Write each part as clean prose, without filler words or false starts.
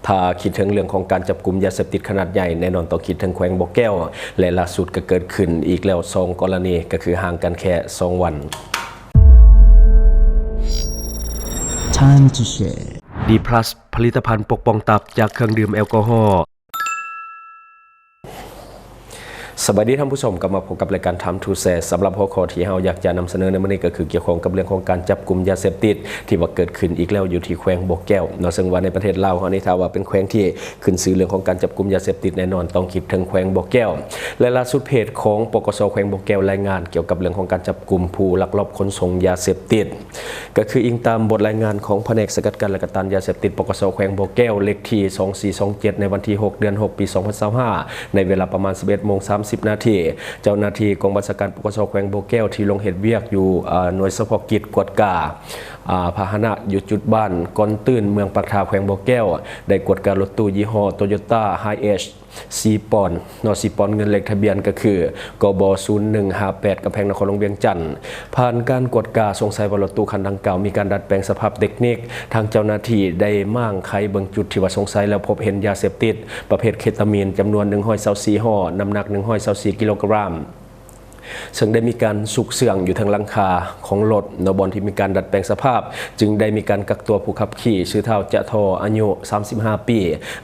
ถ้าคิดถึงเรื่องของการจับกลุ่มยาเสพติดขนาดใหญ่แน่นอนต้องคิดถึงแขวงบ่อแก้วและล่าสุดก็เกิดขึ้นอีกแล้ว2กรณีก็คือห่างกันแค่2 วัน Time to share D+ ผลิตภัณฑ์ปกป้องตับจากเครื่องดื่มแอลกอฮอล์สวัสดีท่านผู้ชมกลับมาพบกับรายการ Time to Share สำหรับหัวข้อที่เราอยากจะนำเสนอในวันนี้ก็คือเกี่ยวข้องกับเรื่องของการจับกลุ่มยาเสพติดที่ว่าเกิดขึ้นอีกแล้วอยู่ที่แขวงบ่อแก้วเนาะซึ่งว่าในประเทศลาวเขานี่ถ้าว่าเป็นแขวงที่ขึ้นชื่อเรื่องของการจับกลุ่มยาเสพติดแน่นอนต้องคิดถึงแขวงบ่อแก้วและล่าสุดเพจของปกส.แขวงบ่อแก้วรายงานเกี่ยวกับเรื่องของการจับกลุ่มผู้ลักลอบขนส่งยาเสพติดก็คืออิงตามบทรายงานของแผนกสกัดกั้นและกำจัดยาเสพติดปกส.แขวงบ่อแก้วเลขที่2427ในวันที่6เดือน6ปี2025ในเวลาประมาณ 11:30 น.เจ้าหน้าที่กองบัญชาการปกส.แขวงบ่อแก้วที่ลงเหตุเวียกอยู่หน่วยเฉพาะกิจกวดกาพาหนะอยู่จุดบ้านก้อนตื้นเมืองปากทาแขวงบ่อแก้วได้กวดการรถตู้ยี่ห้อ Toyota Hiace 4 ปอนด์4 ปอนด์เงินเลขทะเบียนก็คือกบ0158กำแพงนครหลวงเวียงจันทร์ผ่านการกวดกาสงสัยว่ารถตู้คันดังกล่าวมีการดัดแปลงสภาพเทคนิคทางเจ้าหน้าที่ได้มั่งไขเบิ่งจุดที่ว่าสงสัยแล้วพบเห็นยาเสพติดประเภทเคตามีนจำนวน124ห่อน้ำหนัก124กิโลกรัมซึ่งได้มีการสุกเสื่องอยู่ทางหลังคาของรถนบอนที่มีการดัดแปลงสภาพจึงได้มีการกักตัวผู้ขับขี่ชื่อเท่าจะทออายุ35 ปี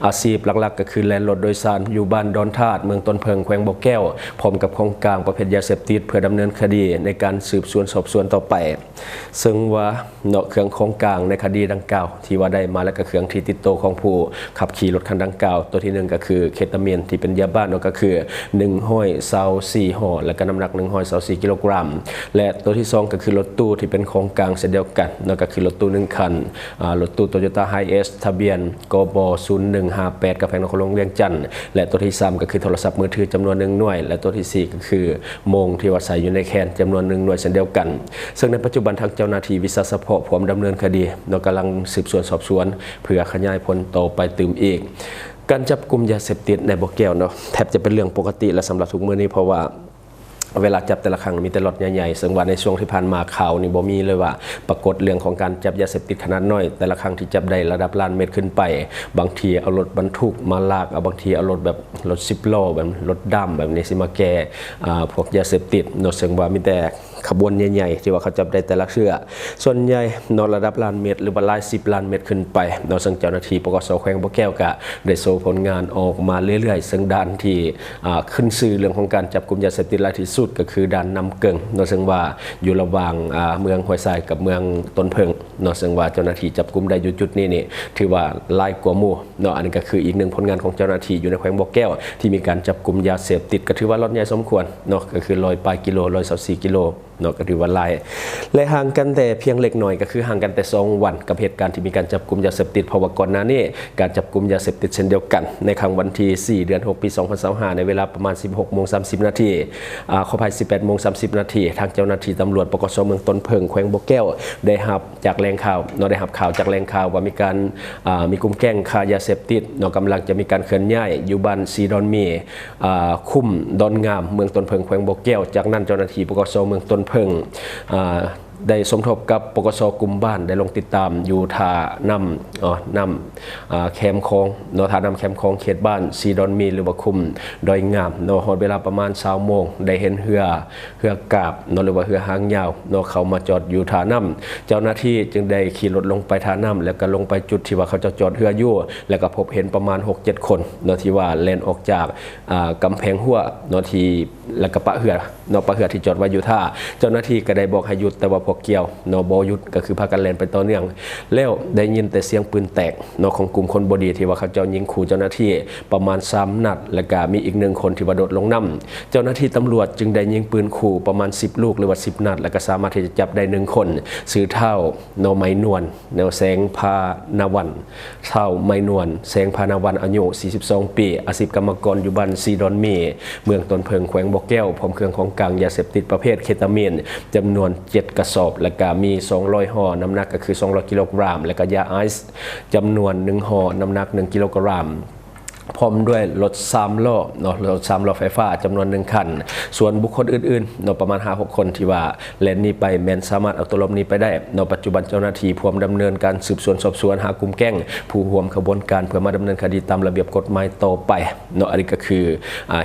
อาชีพหลักๆก็คือแล่นรถโดยสารอยู่บ้านดอนธาตุเมืองต้นเพิงแขวงบ่อแก้วพร้อมกับของกลางประเภทยาเสพติดเพื่อดำเนินคดีในการสืบสวนสอบสวนต่อไปซึ่งว่าเครื่องของกลางในคดีดังกล่าวที่ว่าได้มาและก็เครื่องที่ติดตัวของผู้ขับขี่รถคันดังกล่าวตัวที่1ก็คือเคตามีนที่เป็นยาบ้าก็คือ124ห่อและก็น้ำหนัก124กิโลกรัมและตัวที่2ก็คือรถตู้ที่เป็นของกลางเช่นเดียวกันนั่นก็คือรถตู้1คันรถตู้ Toyota Hiace ทะเบียนกบ0158กำแพงนครหลวงเวียงจันทร์และตัวที่3ก็คือโทรศัพท์มือถือจำนวน1หน่วยและตัวที่4ก็คือโมงที่ว่าใส่อยู่ในแขนจำนวน1หน่วยเช่นเดียวกันซึ่งในปัจจุบันทางเจ้าหน้าที่วิสาเฉพาะพร้อมดำเนินคดีกำลังสืบสวนสอบสวนเพื่อขยายผลต่อไปตื่มอีกการจับกุมยาเสพติดในบ่อแก้วแทบจะเป็นเรื่องปกติและสำหรับทุกมื้อนี้เพราะว่าเวลาจับแต่ละครั้งมีแต่รถใหญ่ๆซึ่งว่าในช่วงที่ผ่านมาข่าวนี่บ่มีเลยว่าปรากฏเรื่องของการจับยาเสพติดขนาดน้อยแต่ละครั้งที่จับได้ระดับล้านเม็ดขึ้นไปบางทีเอารถบรรทุกมาลากเอาบางทีเอารถแบบรถ10 ล้อแบบรถดำแบบนี้สิมาแก่พวกยาเสพติดซึ่งว่ามีแต่ขบวนใหญ่ๆที่ว่าเขาจับได้แต่ละเชื่อส่วนใหญ่ระดับล้านเม็ดหรือว่าหลาย10 ล้านเม็ดขึ้นไปซึ่งเจ้าหน้าที่ปกส.แขวงบ่อแก้วก็ได้โชว์ผลงานออกมาเรื่อยๆซึ่งด้านที่ขึ้นชื่อเรื่องของการจับกุมยาเสพติดหลายที่สุดก็คือด่านนำเกิงซึ่งว่าอยู่ระหว่างเมืองห้วยทรายกับเมืองต้นเพิงซึ่งว่าเจ้าหน้าที่จับกุมได้อยู่จุดนี้นี่ถือว่าหลายกว่าหมู่อันนี้ก็คืออีกหนึ่งผลงานของเจ้าหน้าที่อยู่ในแขวงบ่อแก้วที่มีการจับกุมยาเสพติดก็ถือว่าล็อตใหญ่สมควรก็คือ100 ปลายกิโล124 กิโลก็ถือว่าหลายและห่างกันแต่เพียงเล็กน้อยก็คือห่างกันแต่2 วันกับเหตุการณ์ที่มีการจับกุมยาเสพติดเพราะว่าก่อนหน้านี้การจับกุมยาเสพติดเช่นเดียวกันในครั้งวันที่4เดือน6ปี2025ในเวลาประมาณ 16:30 น.ขออภัย 18:30 น.ทางเจ้าหน้าที่ตำรวจปกส.เมืองต้นเพิงแขวงบ่อแก้วได้รับจากแหล่งข่าวได้รับข่าวจากแหล่งข่าวว่ามีการมีกลุ่มแก๊งค้ายาเสพติดกำลังจะมีการเคลื่อนย้ายอยู่บ้านซีดอนมีคุ้มดอนงามเมืองต้นเพิงแขวงบ่อแก้วจากนั้นเจ้าหน้าที่ปกส.เมืองต้นเพิงได้สมทบกับปกส.กลุ่มบ้านได้ลงติดตามอยู่ท่านำแคมคองท่านำแคมคองเขตบ้านซีดอนมีหรือว่าคุมดอยงามฮอดเวลาประมาณ20 โมงได้เห็นเรือกาบหรือว่าเรือหางยาวเขามาจอดอยู่ท่าน้ำเจ้าหน้าที่จึงได้ขี่รถลงไปท่าน้ำแล้วก็ลงไปจุดที่ว่าเขาจะจอดเรืออยู่แล้วก็พบเห็นประมาณ 6-7 คนที่ว่าแล่นออกจากกำแพงหัวที่แล้วก็ปะเหือที่จอดไว้อยู่ท่าเจ้าหน้าที่ก็ได้บอกให้หยุดแต่ว่าพวกเกี่ยวบ่หยุดก็คือพากันแล่นไปต่อเนื่องแล้วได้ยินแต่เสียงปืนแตกของกลุ่มคนบดีที่ว่าเขาเจ้ายิงขู่เจ้าหน้าที่ประมาณ3 นัดแล้วก็มีอีก1 คนที่ว่าโดดลงน้ำเจ้าหน้าที่ตำรวจจึงได้ยิงปืนขู่ประมาณ10 ลูกหรือว่า10 นัดแล้วก็สามารถที่จะจับได้1 คนชื่อเท่าไม้นวลแสงพานาวันเท่าไม้นวลแสงพานาวันอายุ42 ปีอาชีพกรรมกรอยู่บ้านซีดอนมีเมืองต้นเพิงแขวงบ่อแก้วพร้อมเครื่องของกลางยาเสพติดประเภทเคตามีนจำนวน7 กระสอบและก็มี200 ห่อน้ำหนักก็คือ200 กิโลกรัมและก็ยาไอซ์จำนวน1 ห่อน้ำหนัก1 กิโลกรัม พร้อมด้วยรถ3ล้อเนาะรถ3ล้อไฟฟ้าจำนวน1คันส่วนบุคคลอื่นๆเนาะประมาณ 5-6 คนที่ว่าแล่นนี้ไปแม่นสามารถเอาตัวหลบหนีไปได้เนาะปัจจุบันเจ้าหน้าที่พร้อมดำเนินการสืบสวนสอบสวนหากลุ่มแก๊งผู้ร่วมขบวนการเพื่อมาดำเนินคดีตามระเบียบกฎหมายต่อไปเนาะอันนี้ก็คือ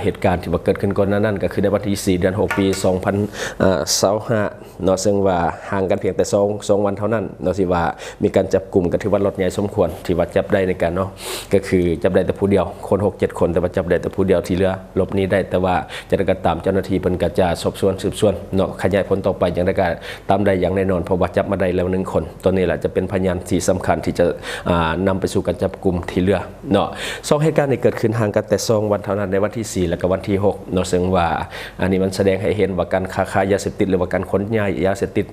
เหตุการณ์ที่ว่าเกิดขึ้นก่อนหน้านั้นก็คือในวันที่4 เดือน 6 ปี 2025เนาะซึ่งว่าห่างกันเพียงแต่2 วันเท่านั้นเนาะที่ว่ามีการจับกลุ่มก็ถือว่าลดใหญ่สมควรที่ว่าจับได้ในการเนาะก็คือจับได้แต่ผู้เดียวคน 6-7 คนแต่ว่าจับได้แต่ผู้เดียวที่เหลือหลบหนีได้แต่ว่าจะได้ก็ตามเจ้าหน้าที่เพิ่นก็จะสอบสวนสืบสวนเนาะขยายผลต่อไปอย่างไรก็ตามได้อย่างแน่นอนเพราะว่าจับมาได้แล้ว1 คนตัวนี้แหละจะเป็นพยานที่สำคัญที่จะนำไปสู่การจับกลุ่มที่เหลือเนาะ2เหตุการณ์นี้เกิดขึ้นห่างกันแต่2 วันเท่านั้นในวันที่4และก็วันที่6เนาะซึ่งว่าอันนี้มันแสดงให้เห็นว่าการค้ายาเสพติดหรือว่าการขนย้ายยาเสพติด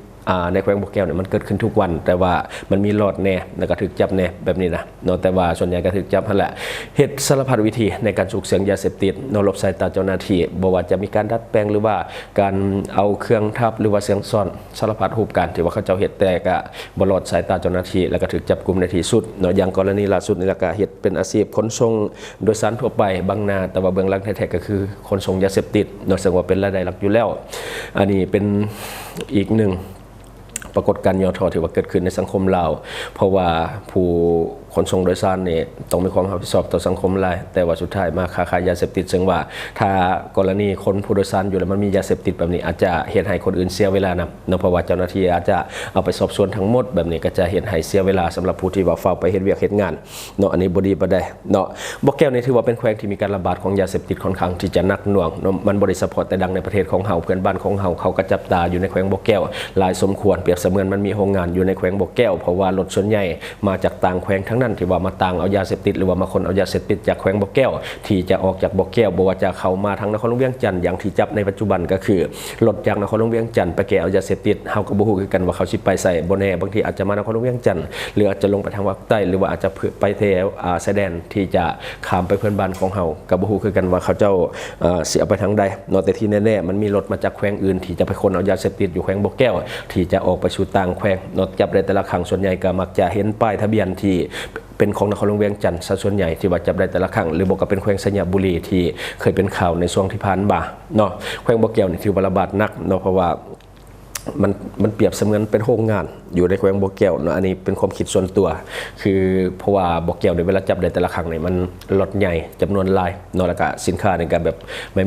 ในแขวงบ่อแก้วเนี่ยมันเกิดขึ้นทุกวันแต่ว่ามันมีรอดแน่แล้วก็ถูกจับแน่แบบนี้นะเนาะแต่ว่าส่วนใหญ่ก็ถูกจับนั่นแหละเหตุสารพัดวิธีในการสูบเสียงยาเสพติดเนาะหลบสายตาเจ้าหน้าที่บ่ว่าจะมีการดัดแปลงหรือว่าการเอาเครื่องทับหรือว่าเสียงซ่อนสารพัดรูปการที่ว่าเขาเจ้าเฮ็ดแต่ก็บ่รอดสายตาเจ้าหน้าที่แล้วก็ถูกจับกุมในที่สุดเนาะอย่างกรณีล่าสุดนี่ก็เฮ็ดเป็นอาชีพขนส่งโดยสารทั่วไปบางนาแต่ว่าเบื้องหลังแท้ๆก็คือขนส่งยาเสพติดเนาะซึ่งว่าเป็นรายได้หลักอยู่แล้วอันนี้เป็นอีกหนึ่งปรากฏการณ์ย่อท้อที่ว่าเกิดขึ้นในสังคมลาวเพราะว่าผู้ขนส่งโดยสารนี่ต้องมีความรับผิดชอบต่อสังคมหลายแต่ว่าสุดท้ายมาค้าขายยาเสพติดซึ่งว่าถ้ากรณีคนผู้โดยสารอยู่แล้วมันมียาเสพติดแบบนี้อาจจะเฮ็ดให้คนอื่นเสียเวลานะเนาะเพราะว่าเจ้าหน้าที่อาจจะเอาไปสอบสวนทั้งหมดแบบนี้ก็จะเฮ็ดให้เสียเวลาสำหรับผู้ที่ว่าเฝ้าไปเฮ็ดเวียกเฮ็ดงานเนาะอันนี้บ่ดีบ่ได้เนาะบ่อแก้วนี่ถือว่าเป็นแขวงที่มีการระบาดของยาเสพติดค่อนข้างที่จะหนักหน่วงเนาะมันบ่ได้เฉพาะแต่ดังในประเทศของเฮาเพื่อนบ้านของเฮาเขาก็จับตาอยู่ในแขวงบ่อแก้วหลายสมควรเปรียบเสมือนมันมีโรงงานอยู่ในแขวงบ่อแก้วเพราะว่ารถส่วนใหญ่มาจากต่างแขวงทั้งนั้นที่ว่ามาต่างเอายาเสพติดหรือว่ามาคนเอายาเสพติดจากแขวงบ่อแก้วที่จะออกจากบ่อแก้วบ่ว่าจะเข้ามาทางนครหลวงเวียงจันทน์อย่างที่จับในปัจจุบันก็คือรถจากนครหลวงเวียงจันทน์ไปแก้เอายาเสพติดเฮาก็บ่ฮู้คือกันว่าเขาสิไปใส่บ่แน่บางทีอาจจะมานครหลวงเวียงจันทน์หรืออาจจะลงไปทางภาคใต้หรือว่าอาจจะไปแถวชายแดนที่จะข้ามไปเพื่อนบ้านของเฮาก็บ่ฮู้คือกันว่าเขาเจ้าสิเอาไปทางใดเนาะแต่ที่แน่ๆมันมีรถมาจากแขวงอื่นที่จะไปคนเอายาเสพติดอยู่แขวงบ่อแก้วที่จะออกไปสู่ต่างแขวงเนาะจับได้แต่ละครั้งส่วนใหญ่ก็มักจะเห็นป้ายทะเบียนที่เป็นของนครหลวงเวียงจันทน์ส่วนใหญ่ที่ว่าจับได้แต่ละครั้งหรือบอกก็เป็นแขวงสัญญาบุรีที่เคยเป็นข่าวในช่วงที่ผ่านมาเนาะแขวงบ่อแก้วนี่ถือว่าระบาดหนักเนาะเพราะว่ามันเปรียบเสมือนเป็นโรงงานอยู่ในแขวงบ่อแก้วเนาะอันนี้เป็นความคิดส่วนตัวคือเพราะว่าบ่อแก้วในเวลาจับได้แต่ละครั้งเนี่ยมันล็อตใหญ่จำนวนหลายเนาะแล้วก็สินค้าในการแบบ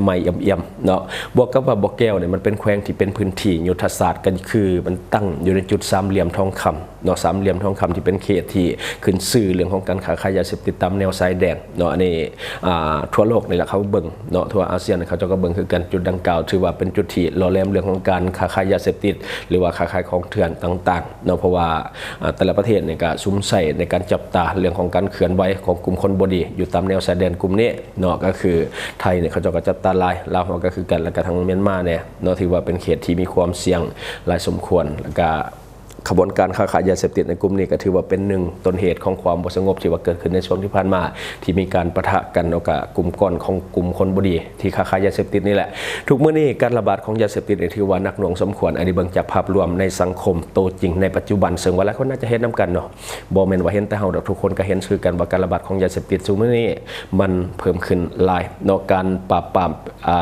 ใหม่ๆเอี่ยมๆเนาะบวกกับว่าบ่อแก้วเนี่ยมันเป็นแขวงที่เป็นพื้นที่ยุทธศาสตร์กันคือมันตั้งอยู่ในจุดสามเหลี่ยมทองคำเนาะสามเหลี่ยมทองคำที่เป็นเขตที่ขึ้นชื่อเรื่องของการค้าขายยาเสพติดตามแนวชายแดนเนาะอันนี้ทั่วโลกนี่แหละเขาเบิ่งเนาะทั่วอาเซียนเขาจะก็เบิ่งคือกันจุดดังกล่าวถือว่าเป็นจุดที่ล่อแหลมเรื่องของการค้าขายยาเสพติดหรือว่าค้าขายของเถื่อนต่างๆเนาะเพราะว่าแต่ละประเทศเนี่ยก็ซุ่มใส่ในการจับตาเรื่องของการเคลื่อนไหวของกลุ่มคนบ่ดีอยู่ตามแนวชายแดนกลุ่มนี้เนาะก็คือไทยเนี่ยเขาจะก็จับตาลายลาวก็คือกันแล้วก็ทางเมียนมาเนี่ยเนาะถือว่าเป็นเขตที่มีความเสี่ยงหลายสมควรแล้วก็ขบวนการค้าขายยาเสพติดในกลุ่มนี้ก็ถือว่าเป็นหนึ่งต้นเหตุของความบ่สงบที่ว่าเกิดขึ้นในช่วงที่ผ่านมาที่มีการปะทะกันแล้วก็กลุ่มก้อนของกลุ่มคนบ่ดีที่ค้าขายยาเสพติดนี่แหละทุกมื้อนี้การระบาดของยาเสพติดถือว่าหนักหน่วงสมควรอันนี้เบิ่งจากภาพรวมในสังคมโตจริงในปัจจุบันซึ่งว่าหลายคนน่าจะเห็นนํกันเนาะบ่แม่นว่าเห็นแต่เฮาดอกทุกคนก็เห็นชื่อกันว่าการระบาดของยาเสพติดซุมื้อนี้มันเพิ่มขึ้นหลายเนาะการปราบปราม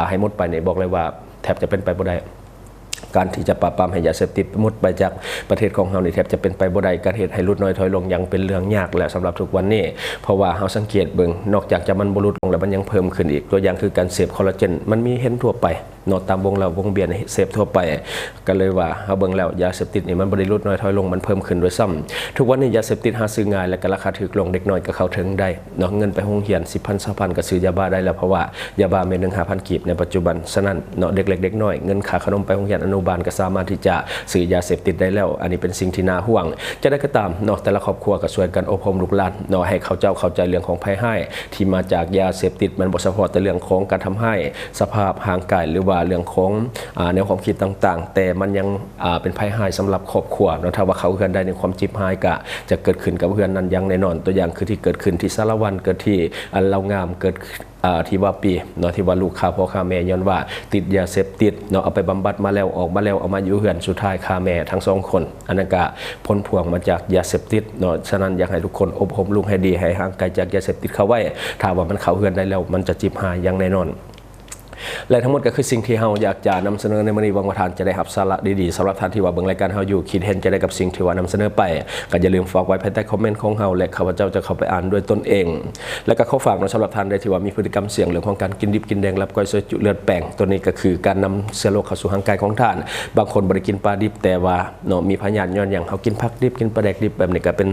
ให้หมดไปเนี่ยบอกเลยว่าแทบจะเป็นไปบ่ได้การที่จะปราบปรามให้ยาเสพติดหมดไปจากประเทศของเฮานี่แทบจะเป็นไปบ่ได้การเฮ็ดให้ลดน้อยถอยลงยังเป็นเรื่องยากแล้วสำหรับทุกวันนี้เพราะว่าเฮาสังเกตเบิ่งนอกจากจะมันบ่ลดลงแล้วมันยังเพิ่มขึ้นอีกตัวอย่างคือการเสพคอลลาเจนมันมีเห็นทั่วไปเนาะตามวงเล่าวงเบียร์เสพทั่วไปก็เลยว่าเฮาเบิ่งแล้วยาเสพติดนี่มันบ่ได้ลดน้อยถอยลงมันเพิ่มขึ้นด้วยซ้ำทุกวันนี้ยาเสพติดหาซื้อง่ายและก็ราคาถูกลงเด็กน้อยก็เข้าถึงได้เนาะเงินไปโรงเรียน 10,000 20,000 ก็ซื้อยาบ้าได้แล้วเพราะว่ายาบ้าเม็ดนึง 5,000 กีบในปัจจุบันฉะนั้นเนาะเด็กเล็กเด็กน้อยเงินค่าขนมไปโรงเรียนอนุบาลก็สามารถที่จะซื้อยาเสพติดได้แล้วอันนี้เป็นสิ่งที่น่าห่วงจะได้ก็ตามเนาะแต่ละครอบครัวก็ช่วยกันอบรมลูกหลานเนาะให้เข้าใจเรื่องของภัยให้ที่มาจากยาเสพติดมันบ่เฉพาะแต่เรื่องของการทำให้สภาพร่างกายหรือว่า ว่าเรื่องของแนวความคิดต่างๆแต่มันยังเป็นภัยหายสำหรับครอบครัวเนาะถ้าว่าเขาเฮือนได้ในความจิบหายก็จะเกิดขึ้นกับเฮือนนั้นอย่างแน่นอนตัวอย่างคือที่เกิดขึ้นที่สารวันเกิดที่อันเรางามเกิดที่ว่าปีเนาะที่ว่าลูกฆ่าพ่อฆ่าแม่ย้อนว่าติดยาเสพติดเนาะเอาไปบำบัดมาแล้วออกมาแล้วเอามาอยู่เฮือนสุดท้ายฆ่าแม่ทั้งสองคนอันนั้นก็พ้นพวงมาจากยาเสพติดเนาะฉะนั้นอยากให้ทุกคนอบรมลูกให้ดีให้ห่างไกลจากยาเสพติดเข้าไว้ถ้าว่ามันเข้าเฮือนได้แล้วมันจะจิบหายอย่างแน่นอนและทั้งหมดก็คือสิ่งที่เราอยากจะนำเสนอในมื้อนี้หวังว่าท่านจะได้รับสาระดีๆสำหรับท่านที่ว่าเบิ่งรายการเราอยู่คิดเห็นจะได้กับสิ่งที่ว่านำเสนอไปก็อย่าลืมฝากไว้ภายใต้คอมเมนต์ของเราและข้าพเจ้าจะเข้าไปอ่านด้วยตนเองและก็ขอฝากสำหรับท่านใดที่ว่ามีพฤติกรรมเสี่ยงเรื่องของการกินดิบกินแดงรับก้อยซอยจุเลือดแป้งตัวนี้ก็คือการนำเชื้อโรคเข้าสู่ร่างกายของท่านบางคนบ่ได้กินปลาดิบแต่ว่าเนาะมีพยาธิย้อนอย่างเขากินผักดิบกินปลาแดกดิบแบบนี้ก็เป็น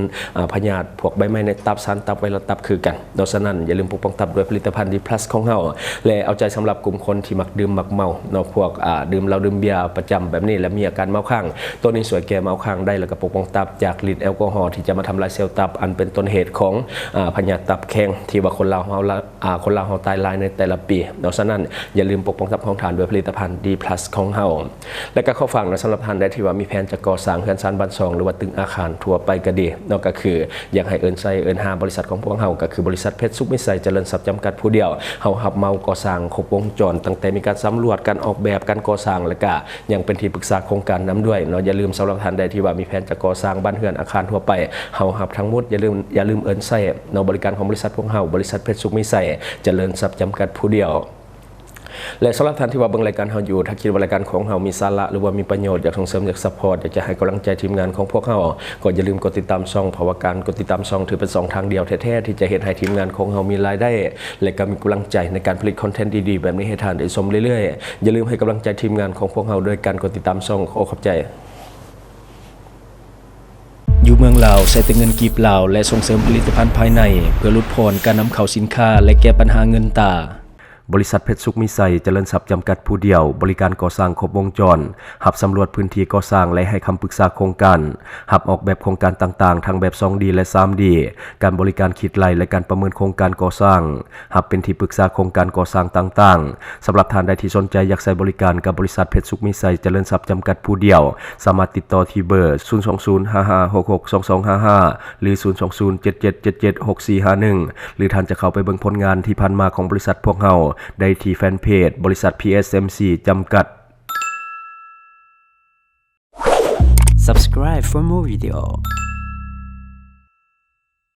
พยาธิพวกใบไม้ในตับสารตับไวรัสตับคือกันดังนั้นอย่าลืมปกป้องตับด้วยผลิตภัณฑ์ดีพลัสของเราและเอาใจสำหรับกลุ่มคนที่มักดื่มมักเมาเนาะพวกดื่มเหล้าดื่มเบียร์ประจำแบบนี้และมีอาการเมาค้างตัวนี้สวยแก่เมาค้างได้แล้วก็ปกป้องตับจากฤทธิ์แอลกอฮอล์ที่จะมาทำลายเซลล์ตับอันเป็นต้นเหตุของพยาธิตับแข็งที่ว่าคนเราตายหลายในแต่ละปีดังนั้นอย่าลืมปกป้องตับของท่านด้วยผลิตภัณฑ์ดีพลัสของเราและก็ข้อฝากนะสำหรับท่านใดที่ว่ามีแผนจะก่อสร้างเรือนซานบ้านซองหรือว่าตึกอาคารทั่วไปก็ดีเนาะก็คืออยากให้เอิ้นหาบริษัทของพวกเราก็คือบริษัทเพชรสุขมิตรไซเจริญทรัพย์จำกัดผู้เดียวเฮารับเหมาก่อสร้างครบวงจรตั้งแต่มีการสำรวจการออกแบบการก่อสร้างและก็ยังเป็นที่ปรึกษาโครงการนำด้วยเนาะอย่าลืมสำหรับท่านใดที่ว่ามีแผนจะก่อสร้างบ้านเรือนอาคารทั่วไปเฮารับทั้งหมดอย่าลืมเอิ้นไซเนาะบริการของบริษัทพวกเราบริษัทเพชรสุขมิตรไซเจริญทรัพย์จำกัดผู้เดียวและสำหรับท่านที่ว่าเบิ่งรายการเราอยู่ถ้าคิดว่ารายการของเรามีสาระหรือว่ามีประโยชน์อยากส่งเสริมอยากซัพพอร์ตอยากจะให้กำลังใจทีมงานของพวกเราก็อย่าลืมกดติดตามช่องเพราะว่าการกดติดตามช่องถือเป็น2ทางเดียวแท้ๆที่จะเฮ็ดให้ทีมงานของเรามีรายได้และก็มีกำลังใจในการผลิตคอนเทนต์ดีๆแบบนี้ให้ท่านได้ชมเรื่อยๆอย่าลืมให้กำลังใจทีมงานของพวกเราด้วยการกดติดตามช่องขอบใจอยู่เมืองลาวใช้แต่เงินกีบลาวและส่งเสริมผลิตภัณฑ์ภายในเพื่อลดผ่อนการนำเข้าสินค้าและแก้ปัญหาเงินตาบริษัทเพชรสุขมิตรไซเจริญทรัพย์จำกัดผู้เดียวบริการก่อสร้างครบวงจรหับสำรวจพื้นที่ก่อสร้างและให้คำปรึกษาโครงการหับออกแบบโครงการต่างๆทั้งแบบ 2D และ 3D การบริการคิดไล่และการประเมินโครงการก่อสร้างหับเป็นที่ปรึกษาโครงการก่อสร้างต่างๆสำหรับท่านใดที่สนใจอยากใช้บริการกับบริษัทเพชรสุขมิตรไซเจริญทรัพย์จำกัดผู้เดียวสามารถติดต่อที่เบอร์ 02055662255 หรือ 02077776451 หรือท่านจะเข้าไปเบิ่งผลงานที่ผ่านมาของบริษัทพวกเราได้ที่แฟนเพจบริษัท PSMC จำกัด Subscribe for more video.